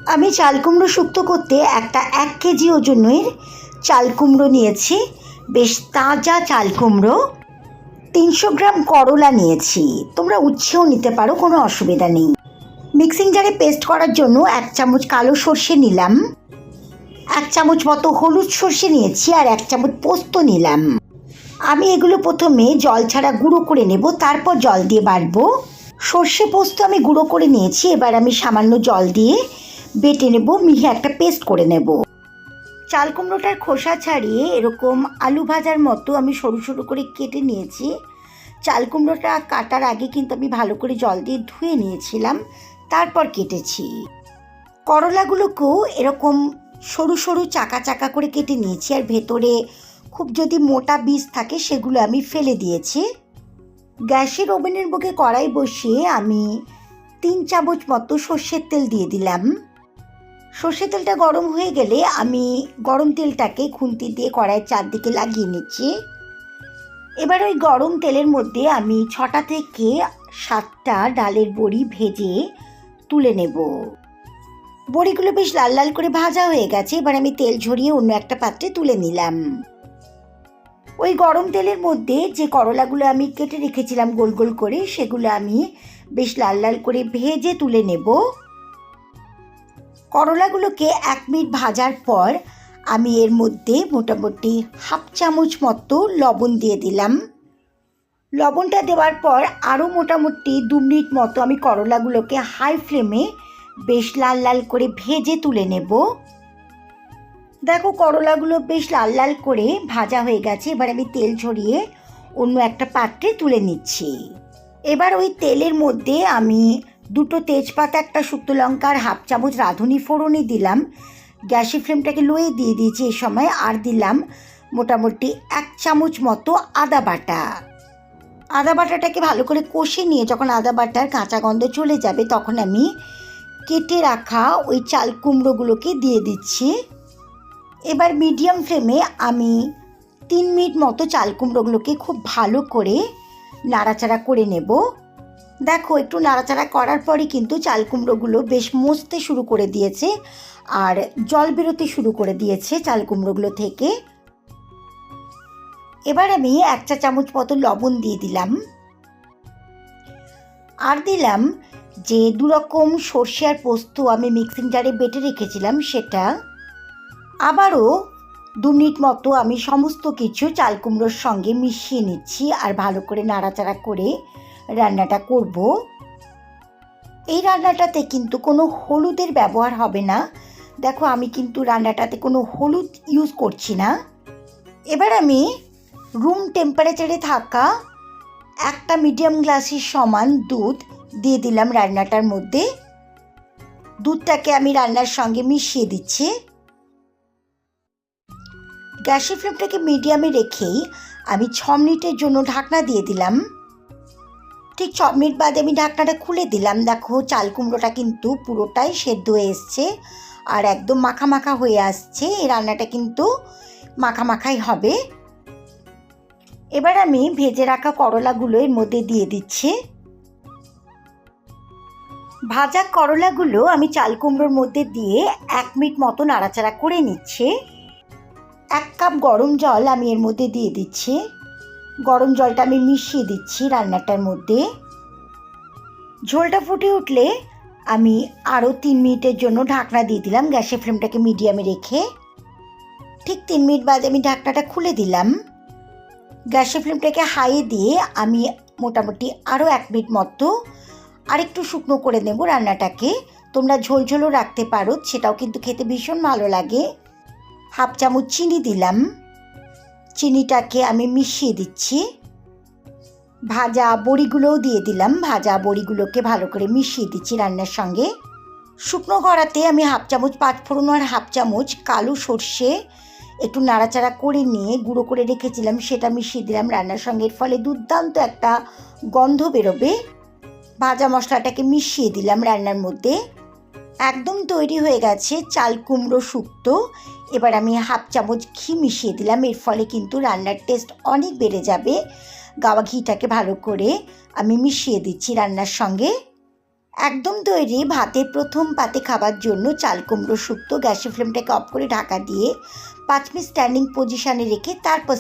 আমি চাল কুমড়ো শুক্তো করতে একটা 1 কেজি ওজনের চাল কুমড়ো নিয়েছি, বেশ তাজা চাল কুমড়ো। 300 গ্রাম করলা নিয়েছি, তোমরা উচ্ছেও নিতে পারো, কোনো অসুবিধা নেই। মিক্সিং জারে পেস্ট করার জন্য 1 চামচ কালো সর্ষে নিলাম, 1 চামচ মতো হলুদ সর্ষে নিয়েছি, আর 1 চামচ পোস্ত নিলাম। আমি এগুলো প্রথমে জল ছাড়া গুঁড়ো করে নেব, তারপর জল দিয়ে বাটবো। সর্ষে পোস্ত আমি গুঁড়ো করে নিয়েছি, এবার আমি সামান্য জল দিয়ে বেটে নেব, মিহি একটা পেস্ট করে নেব। চাল কুমড়োটার খোসা ছাড়িয়ে এরকম আলু ভাজার মতো আমি সরু সরু করে কেটে নিয়েছি। চাল কুমড়োটা কাটার আগে কিন্তু আমি ভালো করে জল দিয়ে ধুয়ে নিয়েছিলাম, তারপর কেটেছি। করলাগুলোকেও এরকম সরু সরু চাকা চাকা করে কেটে নিয়েছি, আর ভেতরে খুব যদি মোটা বীজ থাকে সেগুলো আমি ফেলে দিয়েছি। গ্যাসের ওভেনের বুকে কড়াই বসিয়ে আমি 3 চামচ মতো সর্ষের তেল দিয়ে দিলাম। সর্ষের তেলটা গরম হয়ে গেলে আমি গরম তেলটাকে খুন্তি দিয়ে কড়াইয়ের চারদিকে লাগিয়ে নিচ্ছি। এবার ওই গরম তেলের মধ্যে আমি 6টা থেকে 7টা ডালের বড়ি ভেজে তুলে নেব। বড়িগুলো বেশ লাল লাল করে ভাজা হয়ে গেছে, এবার আমি তেল ঝরিয়ে অন্য একটা পাত্রে তুলে নিলাম। ওই গরম তেলের মধ্যে যে করলাগুলো আমি কেটে রেখেছিলাম গোল গোল করে, সেগুলো আমি বেশ লাল লাল করে ভেজে তুলে নেব। করলাগুলোকে 1 মিনিট ভাজার পর আমি এর মধ্যে মোটামুটি 1/2 চামচ মতো লবণ দিয়ে দিলাম। লবণটা দেওয়ার পর আরও মোটামুটি 2 মিনিট মতো আমি করলাগুলোকে হাই ফ্লেমে বেশ লাল লাল করে ভেজে তুলে নেব। দেখো করলাগুলো বেশ লাল লাল করে ভাজা হয়ে গেছে, এবার আমি তেল ঝরিয়ে অন্য একটা পাত্রে তুলে নিচ্ছি। এবার ওই তেলের মধ্যে আমি 2টো তেজপাতা, একটা শুকনো লঙ্কা আর 1/2 চামচ রাঁধুনি ফোড়নে দিলাম। গ্যাসের ফ্লেমটাকে লোয়ে দিয়ে দিয়েছি এই সময়, আর দিলাম মোটামুটি 1 চামচ মতো আদা বাটা। আদা বাটাটাকে ভালো করে কষে নিয়ে যখন আদা বাটার কাঁচা গন্ধ চলে যাবে, তখন আমি কেটে রাখা ওই চাল কুমড়োগুলোকে দিয়ে দিচ্ছি। এবার মিডিয়াম ফ্লেমে আমি 3 মিনিট মতো চাল কুমড়োগুলোকে খুব ভালো করে নাড়াচাড়া করে নেব। দেখো একটু নাড়াচাড়া করার পরই কিন্তু চাল কুমড়োগুলো বেশ মজতে শুরু করে দিয়েছে, আর জল বেরোতে শুরু করে দিয়েছে চাল কুমড়োগুলো থেকে। এবার আমি 1 চা চামচ মতো লবণ দিয়ে দিলাম, আর দিলাম যে 2 রকম সর্ষে আর পোস্ত আমি মিক্সিং জারে বেটে রেখেছিলাম সেটা। আবারও 2 মিনিট মতো আমি সমস্ত কিছু চাল কুমড়োর সঙ্গে মিশিয়ে নিচ্ছি, আর ভালো করে নাড়াচাড়া করে রান্নাটা করব। এই রান্নাটাতে কিন্তু কোনো হলুদের ব্যবহার হবে না। দেখো আমি কিন্তু রান্নাটাতে কোনো হলুদ ইউজ করছি না। এবার আমি রুম টেম্পারেচারে থাকা একটা মিডিয়াম গ্লাসের সমান দুধ দিয়ে দিলাম রান্নাটার মধ্যে। দুধটাকে আমি রান্নার সঙ্গে মিশিয়ে দিচ্ছি। গ্যাসের ফ্লেমটাকে মিডিয়ামে রেখেই আমি 6 মিনিটের জন্য ঢাকনা দিয়ে দিলাম। ঠিক 6 মিনিট বাদে আমি ঢাকনাটা খুলে দিলাম। দেখো চাল কুমড়োটা কিন্তু পুরোটাই সেদ্ধ হয়ে এসছে, আর একদম মাখা মাখা হয়ে আসছে। এই রান্নাটা কিন্তু মাখা মাখাই হবে। এবার আমি ভেজে রাখা করলাগুলো এর মধ্যে দিয়ে দিচ্ছি। ভাজা করলাগুলো আমি চাল কুমড়োর মধ্যে দিয়ে 1 মিনিট মতো নাড়াচাড়া করে নিচ্ছি। 1 কাপ গরম জল আমি এর মধ্যে দিয়ে দিচ্ছি। গরম জলটা আমি মিশিয়ে দিচ্ছি রান্নাটার মধ্যে। ঝোলটা ফুটে উঠলে আমি আরও 3 মিনিটের জন্য ঢাকনা দিয়ে দিলাম গ্যাসের ফ্লেমটাকে মিডিয়ামে রেখে। ঠিক 3 মিনিট বাদে আমি ঢাকনাটা খুলে দিলাম। গ্যাসের ফ্লেমটাকে হাইয়ে দিয়ে আমি মোটামুটি আরও 1 মিনিট মতো আরেকটু শুকনো করে নেব রান্নাটাকে। তোমরা ঝোল ঝোলও রাখতে পারো, সেটাও কিন্তু খেতে ভীষণ ভালো লাগে। 1/2 চামচ চিনি দিলাম। চিনিটাকে আমি মিশিয়ে দিচ্ছি। ভাজা বড়িগুলোও দিয়ে দিলাম। ভাজা বড়িগুলোকে ভালো করে মিশিয়ে দিচ্ছি রান্নার সঙ্গে। শুকনো কড়াতে আমি 1/2 চামচ পাঁচফোড়ন আর 1/2 চামচ কালো সর্ষে একটু নাড়াচাড়া করে নিয়ে গুঁড়ো করে রেখেছিলাম, সেটা মিশিয়ে দিলাম রান্নার সঙ্গে। এর ফলে দুর্দান্ত একটা গন্ধ বেরোবে। ভাজা মশলাটাকে মিশিয়ে দিলাম রান্নার মধ্যে। একদম তৈরি হয়ে গেছে চাল কুমড়ো শুক্তো। এবার আমি 1/2 চামচ ঘি মিশিয়ে দিলাম। এর ফলে কিন্তু রান্নার টেস্ট অনেক বেড়ে যাবে। গাওয়া ঘিটাকে ভালো করে আমি মিশিয়ে দিচ্ছি রান্নার সঙ্গে। একদম তৈরি ভাতের প্রথম পাতে খাবার জন্য চাল কুমড়ো শুক্তো। গ্যাসের ফ্লেমটাকে অফ করে ঢাকা দিয়ে 5 মিনিট স্ট্যান্ডিং পজিশানে রেখে তারপর